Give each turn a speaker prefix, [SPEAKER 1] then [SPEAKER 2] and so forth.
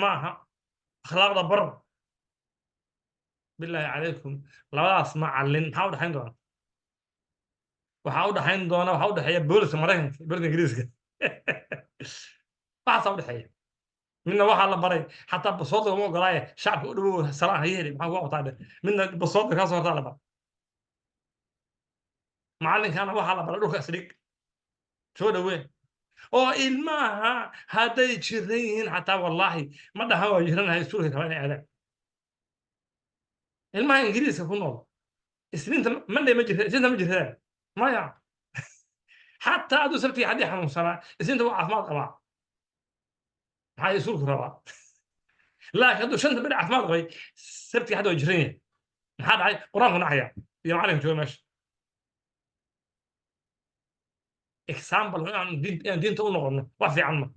[SPEAKER 1] maaha akhlaaqda bar bilaahi calaykum labadaas macallin maxaa u dhexayn doona waxaa u dhexayn doona waxaa u dhexeeya booliska maraykanka booliska ingiriiska waxaasaa u dhexeeya midna waxaa la baray xataa basoodda uma ogolaaye shacabka u dhowow salaan ha yeeli maxaa kuga qabtaa dheh midna basoodda kaa soo hortaa la bara macallinkana waxaa la baray dhulka isdhig soo dhowee oo ilmaha hadday jiran yihiin xataa wallaahi ma dhahan waa jiranahay iskuulka kaba inay aadaan ilmaha ingiriiska ku nool isniinta monday ma jirta isniinta ma jirtadaan maya xataa hadduu sabtiga haddii xanuunsanaa isniinta waa caafimaad qabaa maxaa iskuulku rabaa laakiin hadduu shanta beri caafimaad qabay sabtiga hadda waa jiran yahay maxaa dhacay qur-aanku nacaya iyo macallinka jooga meesha example inaan diinta u noqono wax fiican ma